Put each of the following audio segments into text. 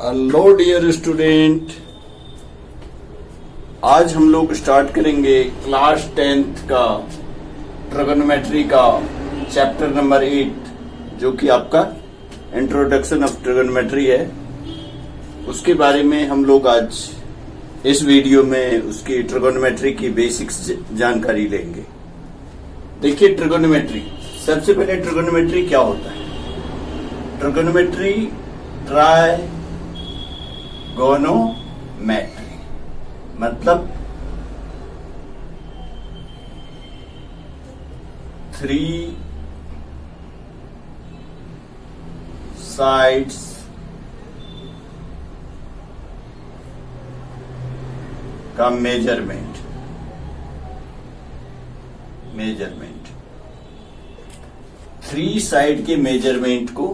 Hello dear student, आज हम लोग स्टार्ट करेंगे क्लास 10th का ट्रिगोनोमेट्री का चैप्टर नंबर 8 जो कि आपका इंट्रोडक्शन ऑफ ट्रिगोनोमेट्री है। उसके बारे में हम लोग आज इस वीडियो में उसकी ट्रिगोनोमेट्री की बेसिक्स जानकारी लेंगे। देखिए ट्रिगोनोमेट्री, सबसे पहले ट्रिगोनोमेट्री क्या होता है। ट्रिगोनोमेट्री ट्राइगोनोमेट्री मतलब 3 sides का मेजरमेंट 3 साइड के मेजरमेंट को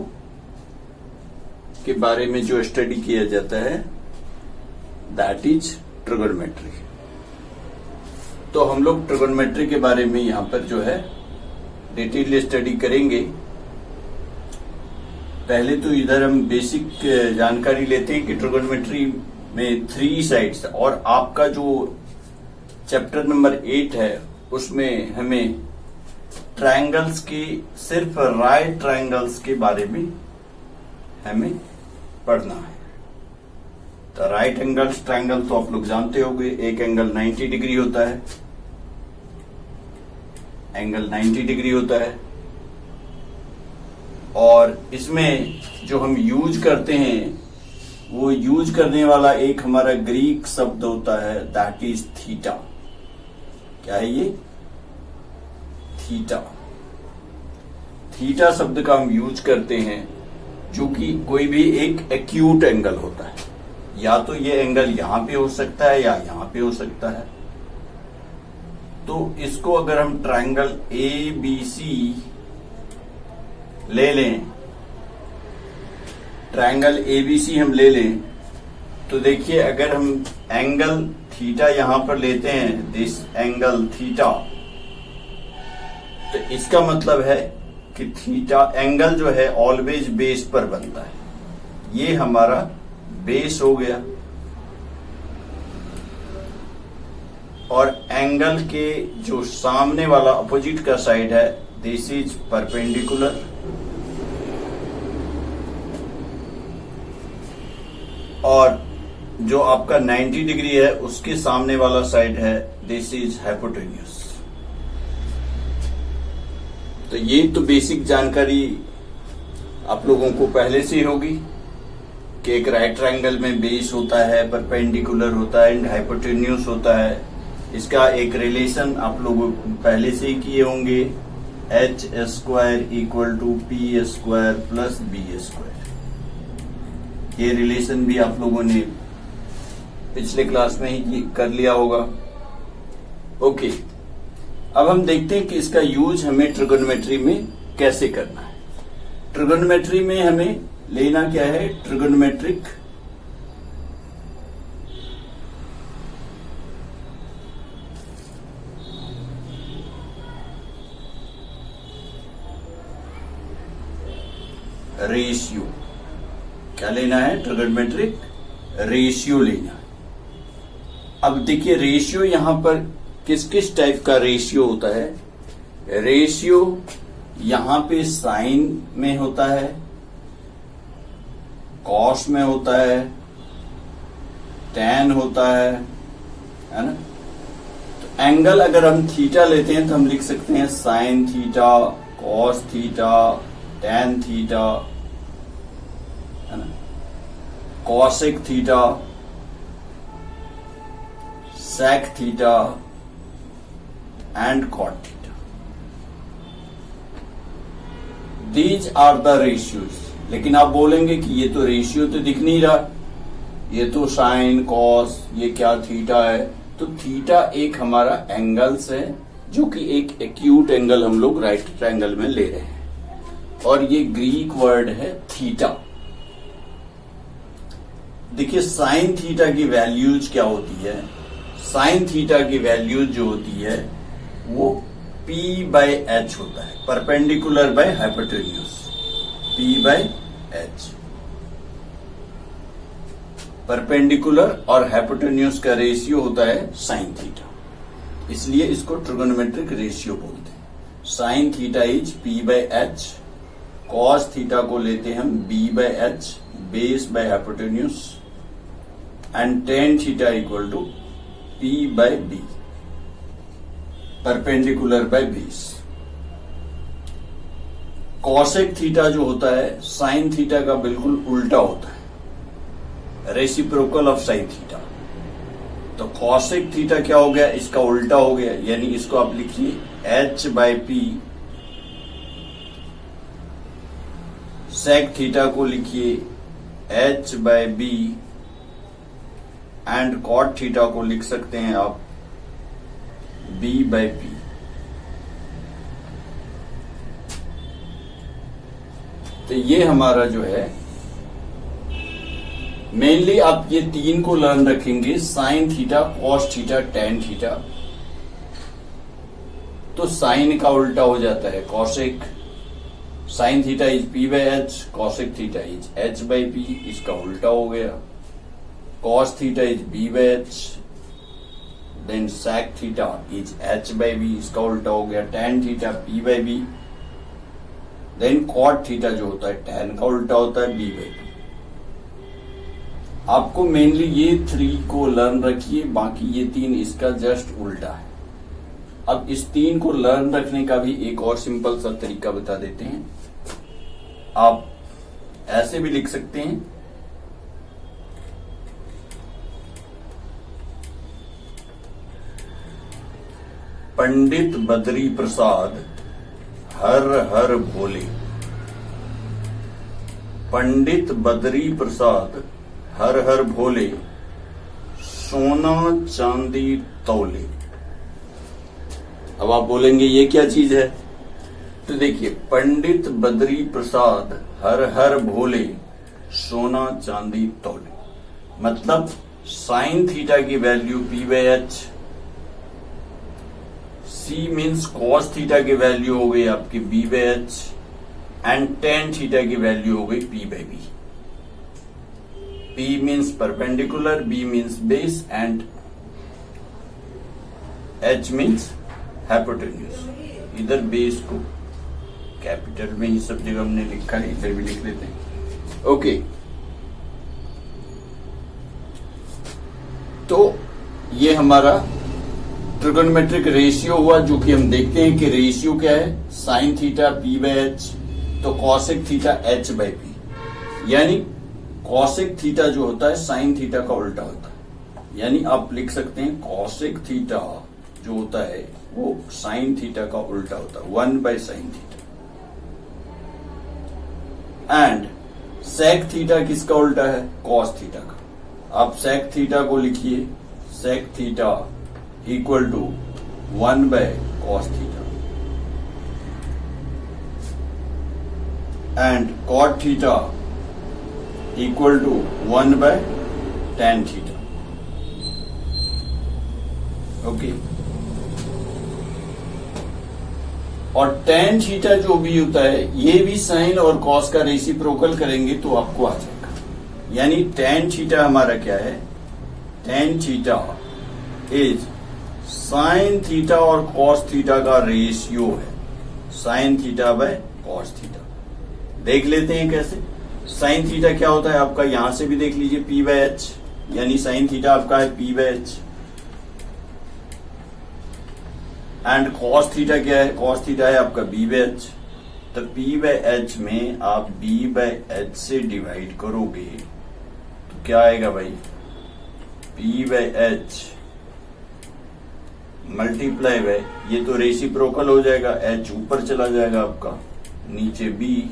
के बारे में जो स्टडी किया जाता है दैट इज ट्रिगोनोमेट्री। तो हम लोग ट्रिगोनोमेट्री के बारे में यहां पर जो है डिटेल स्टडी करेंगे। पहले तो इधर हम बेसिक जानकारी लेते हैं कि ट्रिगोनोमेट्री में 3 साइड्स, और आपका जो चैप्टर नंबर 8 है उसमें हमें ट्रायंगल्स की, सिर्फ राइट ट्रायंगल्स के बारे में हमें पढ़ना है। तो राइट एंगल ट्रायंगल तो आप लोग जानते होंगे, एक एंगल 90 डिग्री होता है, एंगल 90 डिग्री होता है। और इसमें जो हम यूज करते हैं वो यूज करने वाला एक हमारा ग्रीक शब्द होता है दैट इज थीटा। क्या है ये? थीटा। थीटा शब्द का हम यूज करते हैं जो कि कोई भी एक एक्यूट एंगल होता है, या तो ये एंगल यहां पे हो सकता है या यहां पे हो सकता है। तो इसको अगर हम ट्रायंगल ABC ले लें, ट्रायंगल ABC हम ले लें, तो देखिए अगर हम एंगल थीटा यहां पर लेते हैं, दिस एंगल थीटा, तो इसका मतलब है कि थीटा एंगल जो है ऑलवेज बेस पर बनता है। ये हमारा बेस हो गया, और एंगल के जो सामने वाला अपोजिट का साइड है दिस इज परपेंडिकुलर, और जो आपका 90 डिग्री है उसके सामने वाला साइड है दिस इज हाइपोटेन्यूज। तो ये तो बेसिक जानकारी आप लोगों को पहले से ही होगी कि एक राइट ट्रायंगल में बेस होता है, परपेंडिकुलर होता है एंड हाइपोटेन्यूज होता है। इसका एक रिलेशन आप लोग पहले से ही किए होंगे, h² = p² + b²। ये रिलेशन भी आप लोगों ने पिछले क्लास में ही कर लिया होगा। ओके, अब हम देखते हैं कि इसका यूज हमें ट्रिगोनोमेट्री में कैसे करना है। ट्रिगोनोमेट्री में हमें लेना क्या है? Trigonometric ratio. क्या लेना है? ट्रिगोनोमेट्रिक रेशियो लेना है। अब देखिए रेशियो यहां पर किस किस टाइप का रेशियो होता है। रेशियो यहां पे साइन में होता है, कॉस में होता है, टैन होता है ना। तो एंगल अगर हम थीटा लेते हैं तो हम लिख सकते हैं sine theta, cos theta, tan theta, है ना, cosec theta, sec theta and cot theta. These are the ratios. लेकिन आप बोलेंगे कि ये तो रेशियो तो दिख नहीं रहा, ये तो साइन कॉस, ये क्या थीटा है। तो थीटा एक हमारा एंगल्स है जो कि एक एक्यूट एंगल हम लोग राइट ट्रायंगल में ले रहे हैं, और ये ग्रीक वर्ड है थीटा। देखिए साइन थीटा की वैल्यूज क्या होती है। साइन थीटा की वैल्यूज जो होती है वो p/h होता है, perpendicular by hypotenuse, p/h। Perpendicular और हाइपोटेन्यूज का रेशियो होता है साइन थीटा, इसलिए इसको ट्रिगोनोमेट्रिक रेशियो बोलते हैं। Sine theta is P by H, cos theta को लेते हम B by H, base by hypotenuse, and tan theta equal to P by B, perpendicular by base. Cosec theta जो होता है साइन थीटा का बिल्कुल उल्टा होता है, रेसिप्रोकल ऑफ साइन थीटा। तो कॉसेक थीटा क्या हो गया, इसका उल्टा हो गया, यानी इसको आप लिखिए H by P, sec theta को लिखिए H by B, and cot theta को लिख सकते हैं आप बी बाय पी। तो ये हमारा जो है मेनली आप ये तीन को लर्न रखेंगे, sine theta, cos theta, tan theta. तो साइन का उल्टा हो जाता है cosec, sine theta is P by H, cosec theta is H by P, इसका उल्टा हो गया। Cos theta is B by H, then sec theta is H by B, इसका उल्टा हो गया। Tan theta P by B, then cot theta जो होता है टेन का उल्टा होता है बी बाय बी। आपको मेनली ये थ्री को लर्न रखिए, बाकी ये तीन इसका जस्ट उल्टा है। अब इस तीन को लर्न रखने का भी एक और सिंपल सा तरीका बता देते हैं। आप ऐसे भी लिख सकते हैं, पंडित बद्री प्रसाद हर हर भोले, पंडित बद्री प्रसाद हर हर भोले, सोना चांदी तौले। अब आप बोलेंगे ये क्या चीज है, तो देखिए पंडित बद्री प्रसाद हर हर भोले, सोना चांदी तौले, मतलब साइन थीटा की value P by H, C means cos theta की वैल्यू हो गई आपकी B by H, and tan theta की वैल्यू हो गई P by B. P means perpendicular, B means base, and H means hypotenuse। इधर base को कैपिटल में ही सब जगह हमने लिखा है, इधर भी लिख लेते हैं। ओके, तो ये हमारा ट्रिगोनोमेट्रिक रेशियो हुआ, जो कि हम देखते हैं कि रेशियो क्या है, sine theta P by H, तो cosec theta H by P, यानी कॉसेक थीटा जो होता है साइन थीटा का उल्टा होता है। यानी आप लिख सकते हैं कॉसेक थीटा जो होता है वो साइन थीटा का उल्टा होता है, 1 by sine theta. And sec theta किसका उल्टा है, कॉस थीटा का। आप सेक थीटा को लिखिए sec theta equal to 1 by cos theta, and cot theta equal to 1 by tan theta. Okay, और टेन थीटा जो भी होता है ये भी साइन और कॉस का रेसिप्रोकल करेंगे तो आपको आ जाएगा। यानी टेन थीटा हमारा क्या है, tan theta is sine theta और कॉस थीटा का रेशियो है, sine theta by cos theta. देख लेते हैं कैसे। साइन थीटा क्या होता है आपका, यहां से भी देख लीजिए पी बाय एच, यानी साइन थीटा आपका है P by H, and cos theta क्या है, कॉस थीटा है आपका बी बाय एच। तो पी बाय एच में आप बी बाय एच से डिवाइड करोगे तो क्या आएगा भाई, P by H multiply by, ये तो रेसिप्रोकल हो जाएगा, एच ऊपर चला जाएगा आपका, नीचे B,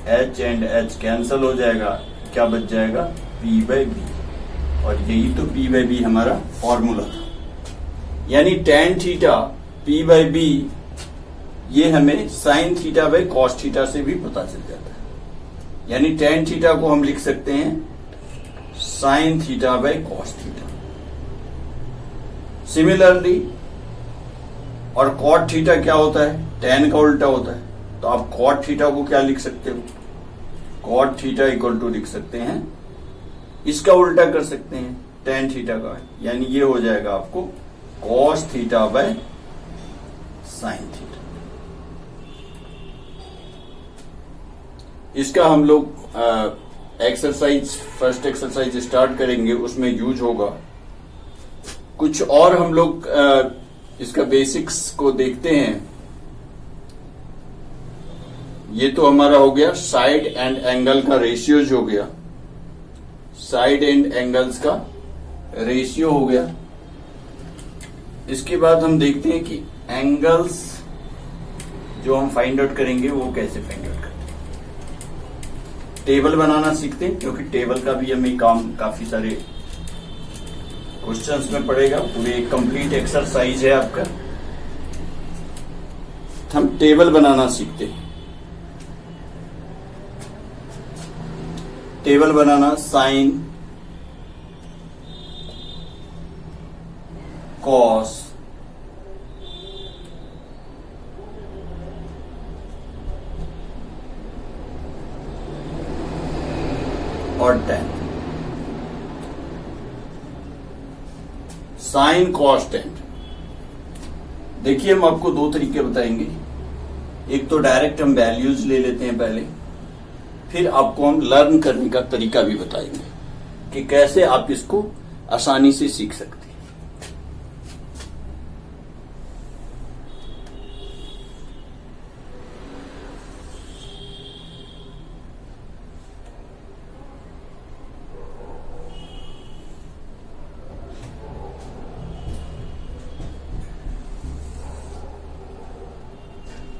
H and H cancel हो जाएगा, क्या बच जाएगा पी बाय बी। और यही तो पी बाय बी हमारा फॉर्मूला था। यानी tan theta P by B ये हमें sine theta by cos theta से भी पता चल जाता है। यानी टेन थीटा को हम लिख सकते हैं sine theta by cos theta. Similarly और कॉट थीटा क्या होता है, टेन का उल्टा होता है, तो आप कॉट थीटा को क्या लिख सकते हो, कॉट थीटा इक्वल टू लिख सकते हैं इसका उल्टा कर सकते हैं tan थीटा का, यानी ये हो जाएगा आपको cos theta by sin theta. इसका हम लोग एक्सरसाइज, फर्स्ट एक्सरसाइज स्टार्ट करेंगे, उसमें यूज होगा। कुछ और हम लोग इसका बेसिक्स को देखते हैं। ये तो हमारा हो गया साइड एंड एंगल का रेशियोज हो गया, साइड एंड एंगल्स का रेशियो हो गया। इसके बाद हम देखते हैं कि एंगल्स जो हम फाइंड आउट करेंगे वो कैसे फाइंड आउट करते हैं। टेबल बनाना सीखते हैं, क्योंकि टेबल का भी हमें काम काफी सारे क्वेश्चंस में पड़ेगा। पूरी एक कंप्लीट एक्सरसाइज है आपका। हम टेबल बनाना सीखते हैं। टेबल बनाना साइन, कॉस, और tan। Sine, cos, tan। देखिए हम आपको दो तरीके बताएंगे। एक तो डायरेक्ट हम वैल्यूज ले लेते हैं पहले, फिर आपको हम लर्न करने का तरीका भी बताएंगे कि कैसे आप इसको आसानी से सीख सकते हैं।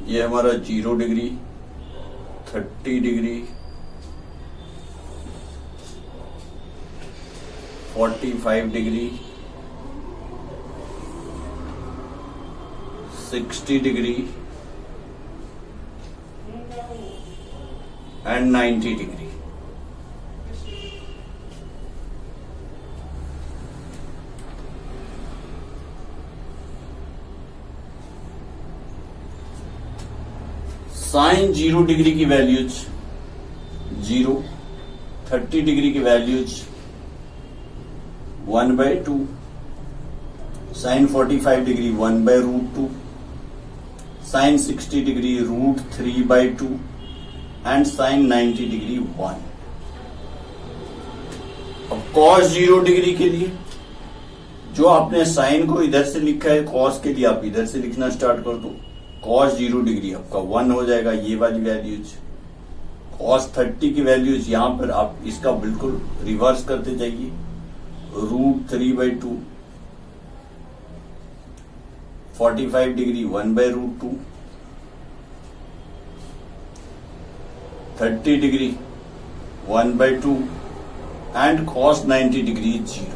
ये हमारा 0 degree, 30 degree, 45 degree, 60 degree and 90 degree. Sine 0 degree की वैल्यूज 0, 30 डिग्री की values 1/2, sine 45 degree 1/√2, sine 60 degree √3/2 and sine 90 degree 1। अब कॉस 0 डिग्री के लिए जो आपने साइन को इधर से लिखा है, कॉस के लिए आप इधर से लिखना स्टार्ट कर दो। कॉस 0 डिग्री आपका 1 हो जाएगा, ये वाली वैल्यूज। कॉस 30 की वैल्यूज यहां पर आप इसका बिल्कुल रिवर्स करते जाइए, √3/2, 45 degree 1/√2, 30 degree 1/2 and cos 90 degree 0।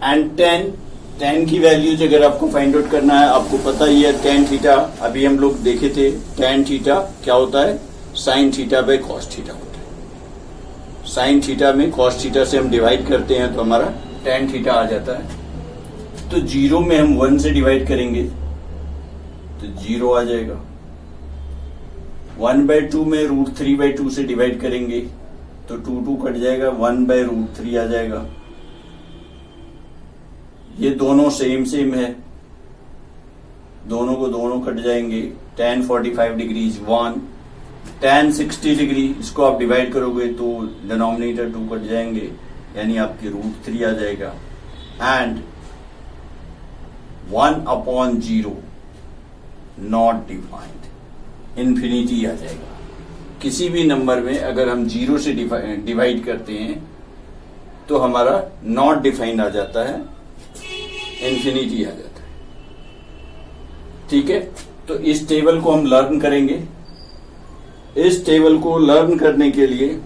And tan की वैल्यूज अगर आपको फाइंड आउट करना है, आपको पता ही है tan थीटा, अभी हम लोग देखे थे। tan थीटा क्या होता है? Sine theta by cos theta होता है। साइन थीटा में कॉस थीटा से हम डिवाइड करते हैं तो हमारा tan थीटा आ जाता है। तो 0 में हम 1 से डिवाइड करेंगे तो 0 आ जाएगा। 1/2 में √3/2 से डिवाइड करेंगे तो 2 कट जाएगा, 1/√3 आ जाएगा। ये दोनों सेम है, दोनों को दोनों कट जाएंगे। tan 45 डिग्री 1, tan 60 डिग्री इसको आप डिवाइड करोगे तो डिनोमिनेटर 2 कट जाएंगे, यानी आपके √3 आ जाएगा। एंड 1/0 नॉट डिफाइंड, इन्फिनिटी आ जाएगा। किसी भी नंबर में अगर हम 0 से डिवाइड करते हैं तो हमारा नॉट डिफाइंड आ जाता है, इन्फिनिटी आ जाता है। ठीक है, तो इस टेबल को हम लर्न करेंगे। इस टेबल को लर्न करने के लिए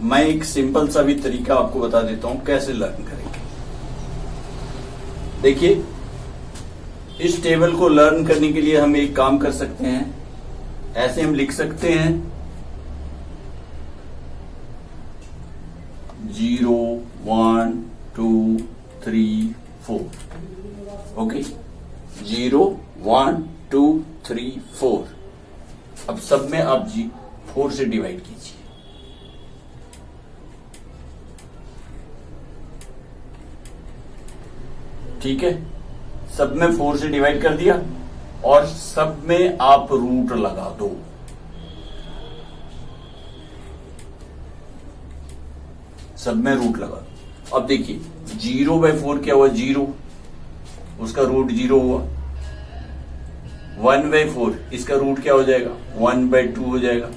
मैं एक सिंपल सा भी तरीका आपको बता देता हूं कैसे लर्न करेंगे। देखिए, इस टेबल को लर्न करने के लिए हम एक काम कर सकते हैं, ऐसे हम लिख सकते हैं 0, 1, 2, 3, 4। ओके, 0, 1, 2, 3, 4। अब सब में आप 4 से डिवाइड कीजिए। ठीक है, सब में 4 से डिवाइड कर दिया और सब में आप रूट लगा दो। सब में रूट लगा दो। अब देखिए 0/4 क्या हुआ, 0, उसका रूट 0 हुआ। 1/4 इसका रूट क्या हो जाएगा, 1/2 हो जाएगा।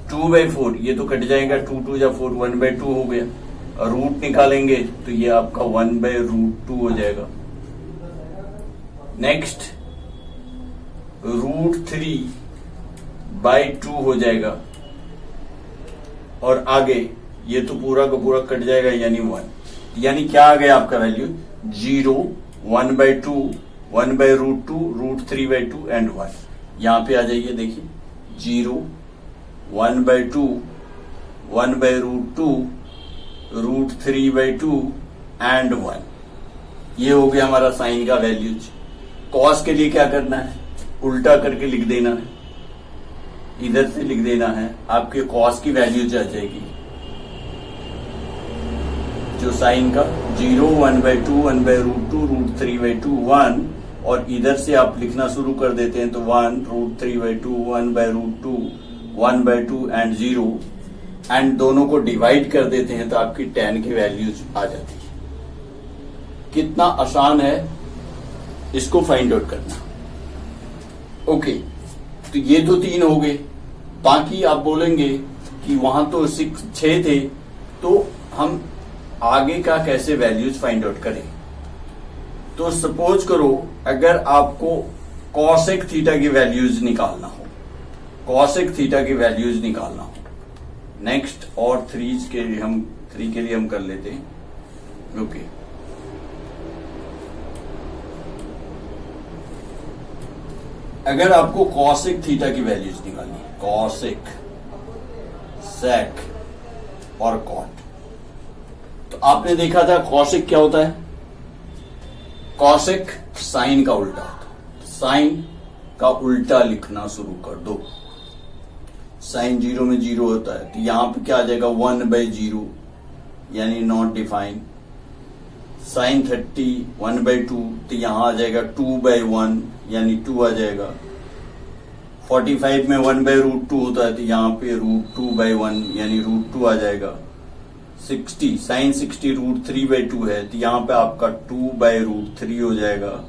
2/4 ये तो कट जाएगा, 2 2 जा 4, 1/2 हो गया। और रूट निकालेंगे तो ये आपका 1/√2 हो जाएगा। नेक्स्ट √3/2 हो जाएगा और आगे ये तो पूरा का पूरा कट जाएगा यानी 1। यानी क्या आ गया आपका वैल्यू, 0, 1/2, 1/√2, √3/2 एंड 1। यहां पे आ जाइए, देखिए 0, 1/2, 1/√2, √3/2 एंड 1। ये हो गया हमारा साइन का वैल्यूज। कॉस के लिए क्या करना है, उल्टा करके लिख देना है, इधर से लिख देना है, आपके कॉस की वैल्यूज आ जाएगी। जो साइन का 0, 1/2, 1/√2, √3/2, 1, और इधर से आप लिखना शुरू कर देते हैं तो 1, √3/2, 1/√2, 1/2 एंड 0, एंड दोनों को डिवाइड कर देते हैं तो आपकी tan की वैल्यूज आ जाती है। कितना आसान है इसको फाइंड आउट करना। ओके, तो ये तो 3 हो गए। बाकी आप बोलेंगे कि वहां तो 6 थे, तो हम आगे का कैसे वैल्यूज फाइंड आउट करें। तो सपोज करो अगर आपको कॉसेक थीटा की वैल्यूज निकालना हो, कॉसेक थीटा की वैल्यूज निकालना हो, नेक्स्ट और 3 के लिए हम कर लेते हैं। ओके, अगर आपको कॉसेक थीटा की वैल्यूज निकालनी है, कॉसेक, सेक और कॉट, तो आपने देखा था कॉसेक क्या होता है, कॉसेक साइन का उल्टा होता है। साइन का उल्टा लिखना शुरू कर दो। साइन 0 में 0 होता है तो यहां पे क्या आ जाएगा, 1/0 यानी नॉट डिफाइन। साइन 30 1/2 तो यहां आ जाएगा 2/1 यानी 2 आ जाएगा। 45 में 1/√2 होता है तो यहां पे √2/1 यानी √2 आ जाएगा। 60 साइन 60 √3/2 है तो यहां पे आपका 2/√3 हो जाएगा।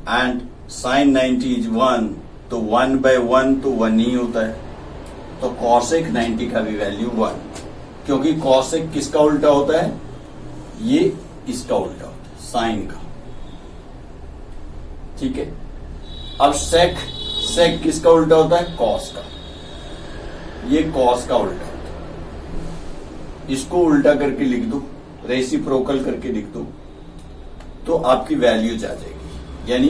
एंड साइन 90 इज 1 तो 1/1 तो 1 ही होता है, तो कॉसेक 90 का भी वैल्यू 1, क्योंकि कॉसेक किसका उल्टा होता है, ये इसका उल्टा होता है, साइन का। ठीक है, अब सेक किसका उल्टा होता है, कॉस का। ये कॉस का उल्टा होता है, इसको उल्टा करके लिख दो, रेसिप्रोकल करके लिख दो तो आपकी वैल्यूज आ जाएगी। यानी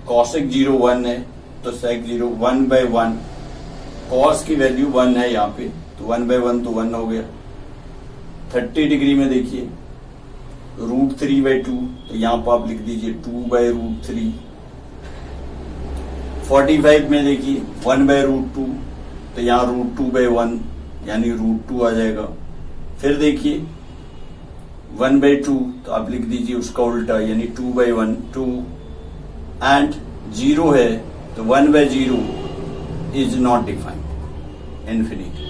कॉसेक 0 1 है तो सेक 0 1/1, कॉस की वैल्यू 1 है यहाँ पे तो 1/1 तो 1 हो गया। 30 डिग्री में देखिए √3/2 तो यहाँ पर आप लिख दीजिए 2/√3। 45 में देखिए 1/√2 तो यहाँ √2/1 यानी √2 आ जाएगा। फिर देखिए 1/2 तो आप लिख दीजिए उसका उल्टा यानी 2/1 2, एंड 0 है तो 1/0 is not defined, infinity.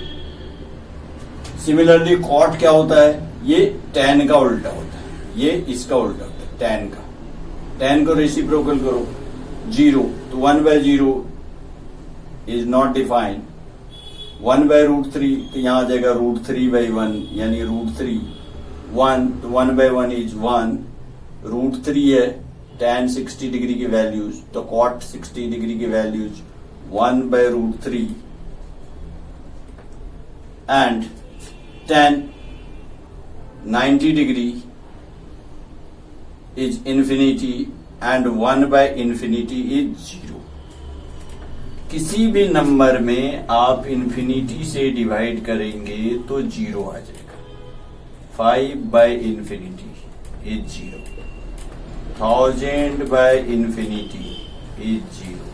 Similarly cot क्या होता है, ये tan का उल्टा होता है, ये इसका उल्टा होता है tan का। tan को रेसिप्रोकल करो 0 तो 1/0 इज नॉट डिफाइंड। 1/√3 तो यहां आ जाएगा √3/1 यानी √3। 1 तो 1/1 इज 1। √3 है, tan 60 डिग्री की वैल्यूज तो cot 60 डिग्री की values 1/√3 and tan 90 degree is infinity and 1/∞ is 0। किसी भी नंबर में आप इन्फिनिटी से डिवाइड करेंगे तो 0 आ जाएगा। 5/∞ is 0, 1000/∞ is 0.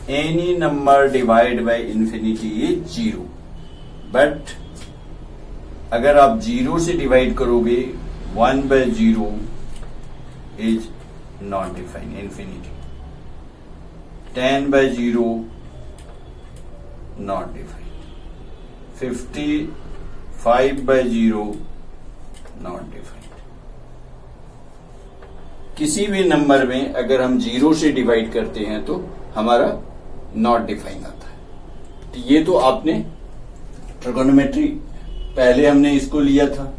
Any number divided by infinity is 0. But अगर आप 0 से डिवाइड करोगे 1/0 is not defined, infinity. 10/0 not defined. 55/0 not defined. किसी भी नंबर में अगर हम 0 से डिवाइड करते हैं तो हमारा नॉट डिफाइन आता है. तो ये तो आपने ट्रिगोनोमेट्री पहले हमने इसको लिया था.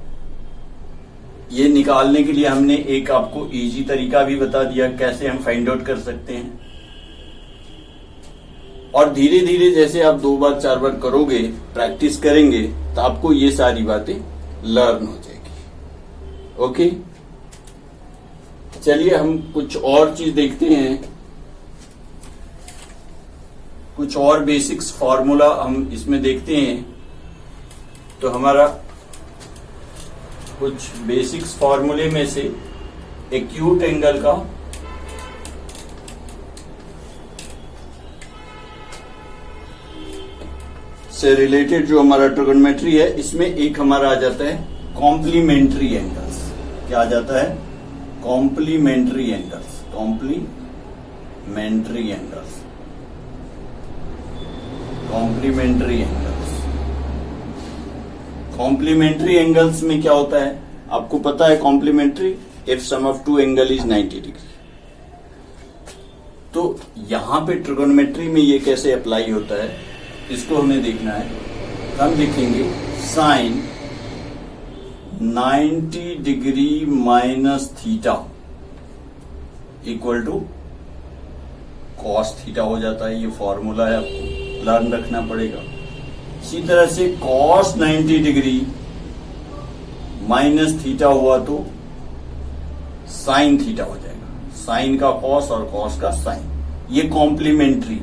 ये निकालने के लिए हमने एक आपको इजी तरीका भी बता दिया कैसे हम फाइंड आउट कर सकते हैं. और धीरे धीरे जैसे आप 2 बार 4 बार करोगे, प्रैक्टिस करेंगे, तो आपको ये सारी बातें लर्न हो जाएगी. ओके, चलिए हम कुछ और चीज देखते हैं. कुछ और बेसिक्स फॉर्मूला हम इसमें देखते हैं. तो हमारा कुछ बेसिक्स फॉर्मूले में से एक्यूट एंगल का से रिलेटेड जो हमारा ट्रिगोनोमेट्री है, इसमें एक हमारा आ जाता है कॉम्प्लीमेंट्री एंगल्स. क्या आ जाता है? Complementary angles. Complementary angles. Complementary angles. Complementary angles में क्या होता है आपको पता है? Complementary if sum of two angle is 90 degree. तो यहां पे ट्रिगोनोमेट्री में ये कैसे अप्लाई होता है इसको हमें देखना है. हम लिखेंगे sine 90 degree minus theta equal to cos theta हो जाता है. ये फॉर्मूला है, आपको लर्न रखना पड़ेगा. इसी तरह से कॉस 90 डिग्री माइनस थीटा हुआ तो साइन थीटा हो जाएगा. साइन का कॉस और कॉस का साइन. ये कॉम्प्लीमेंट्री.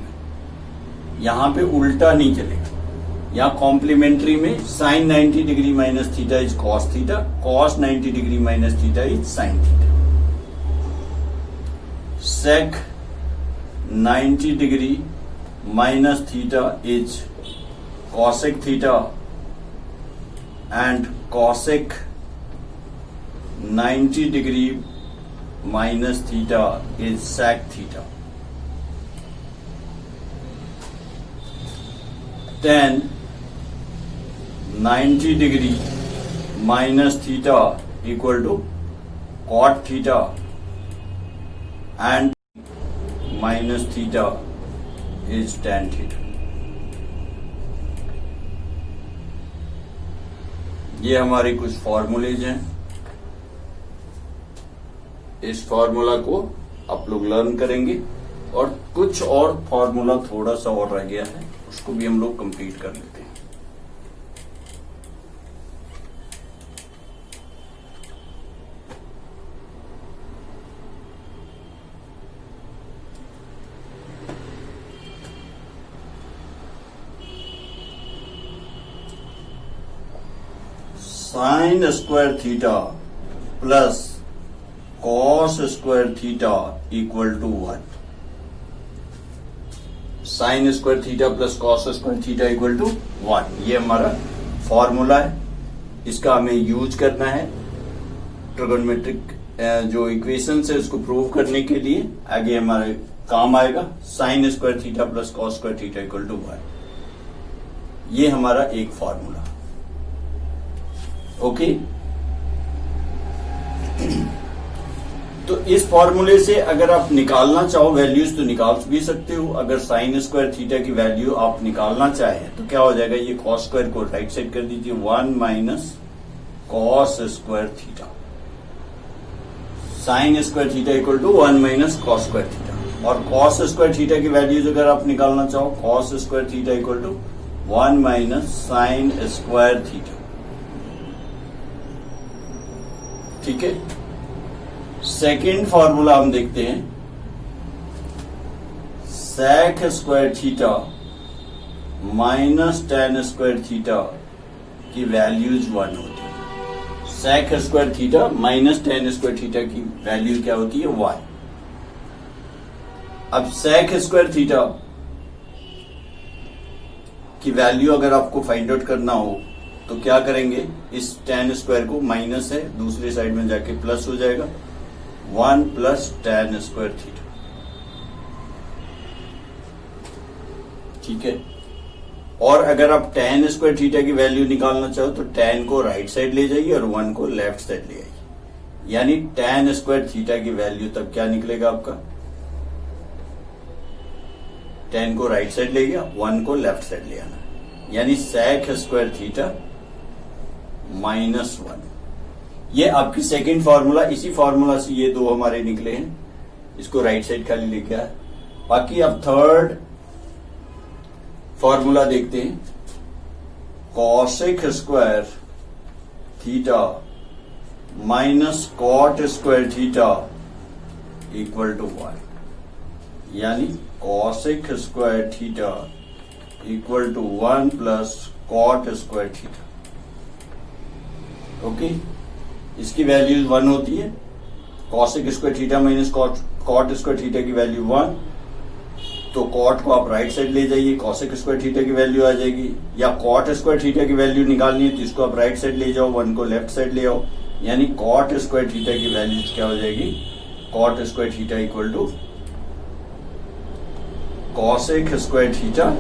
यहां पे उल्टा नहीं चलेगा. यहां कॉम्प्लीमेंट्री में sine 90 degree minus theta is cos theta, cos 90 degree minus theta is sine theta. Sec 90 degree minus theta is cosec theta and cosec 90 degree minus theta is sec theta. tan 90 degree minus theta equal to cot theta and minus theta is tan theta. ये हमारे कुछ formulas हैं. इस formula को आप लोग learn करेंगे और कुछ और फॉर्मूला थोड़ा सा और रह गया है, उसको भी हम लोग कंप्लीट कर लेते हैं. Sine square theta plus cos square theta equal to 1. Sine square theta plus cos square theta equal to 1. ये हमारा फॉर्मूला है. इसका हमें यूज करना है ट्रिगोनोमेट्रिक जो इक्वेशन है उसको प्रूव करने के लिए. आगे हमारे काम आएगा. Sine square theta plus cos square theta equal to 1. ये हमारा एक फॉर्मूला. ओके, तो इस फॉर्मूले से अगर आप निकालना चाहो वैल्यूज तो निकाल भी सकते हो. अगर साइन स्क्वायर थीटा की वैल्यू आप निकालना चाहें तो क्या हो जाएगा? ये कॉस स्क्वायर को राइट साइड कर दीजिए. 1 minus cos square theta. Sine square theta equal to 1 minus cos square theta. और कॉस स्क्वायर थीटा की वैल्यूज अगर आप निकालना चाहो, cos square theta equal to 1 minus sine square theta. ठीक है. सेकेंड फॉर्मूला हम देखते हैं. Sec square theta minus tan square theta की वैल्यूज 1 होती है. Sec square theta minus tan square theta की वैल्यू क्या होती है? 1. अब सेक स्क्वायर थीटा की वैल्यू अगर आपको फाइंड आउट करना हो तो क्या करेंगे, इस tan स्क्वायर को माइनस है दूसरी साइड में जाके प्लस हो जाएगा, 1 प्लस tan स्क्वायर थीटा। ठीक है। और अगर आप tan स्क्वायर थीटा की वैल्यू निकालना चाहो तो tan को राइट साइड ले जाइए और 1 को लेफ्ट साइड ले आइए, यानी tan स्क्वायर थीटा की वैल्यू तब क्या निकलेगा आपका, tan को राइट साइड ले गया, 1 को लेफ्ट साइड ले आना, यानी sec स्क्वायर थीटा -1। ये आपकी सेकंड फॉर्मूला, इसी फॉर्मूला से ये दो हमारे निकले हैं, इसको राइट साइड खाली लेके आए। बाकी अब थर्ड फॉर्मूला देखते हैं, cosec square theta minus cot square theta equal to 1, यानी cosec square theta equal to 1 plus cot square theta. Okay, इसकी वैल्यू 1 होती है, cosec square theta minus cot square theta की वैल्यू 1, तो कॉट को आप राइट साइड ले जाइए, cosec स्क्वायर थीटा की वैल्यू आ जाएगी, या कॉट स्क्वायर थीटा की वैल्यू निकालनी है तो इसको आप राइट साइड ले जाओ, 1 को लेफ्ट साइड ले आओ, यानी कॉट स्क्वायर थीटा की वैल्यू क्या हो जाएगी, cot square theta equal to cosec square theta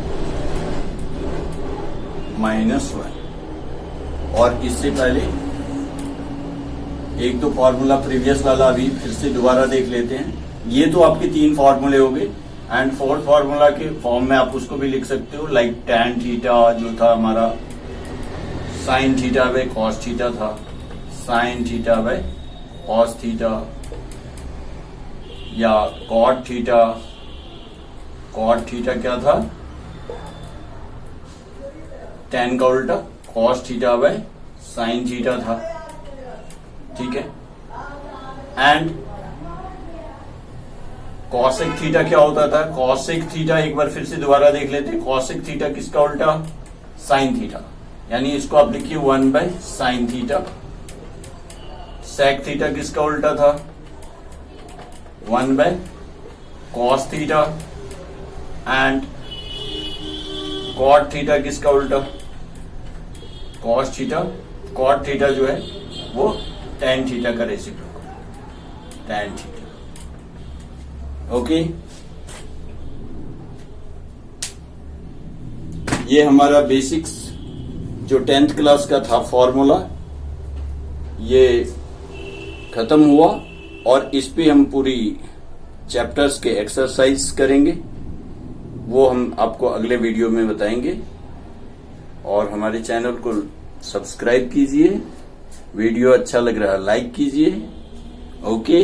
-1। और इससे पहले एक दो फॉर्मूला प्रीवियस वाला अभी फिर से दोबारा देख लेते हैं। ये तो आपके 3 फॉर्मूले हो गए, एंड फोर्थ फॉर्मूला के फॉर्म में आप उसको भी लिख सकते हो, लाइक tan थीटा जो था हमारा sin theta by cos theta था, sin theta by cos theta, या cot थीटा क्या था, tan का उल्टा cos theta by sin theta था। ठीक है। एंड cosec थीटा क्या होता था, cosec थीटा एक बार फिर से दोबारा देख लेते हैं, cosec थीटा किसका उल्टा, sin थीटा, यानी इसको आप लिखिए 1 by sin theta. sec theta किसका उल्टा था, 1 by cos theta. And cot theta किसका उल्टा, cos थीटा। cot थीटा जो है वो tan थीटा का रेसिप्रोकल, tan थीटा। ओके, ये हमारा बेसिक्स जो 10th क्लास का था फॉर्मूला ये खत्म हुआ, और इस पे हम पूरी चैप्टर्स के एक्सरसाइज करेंगे, वो हम आपको अगले वीडियो में बताएंगे। और हमारे चैनल को सब्सक्राइब कीजिए, वीडियो अच्छा लग रहा है लाइक कीजिए। ओके।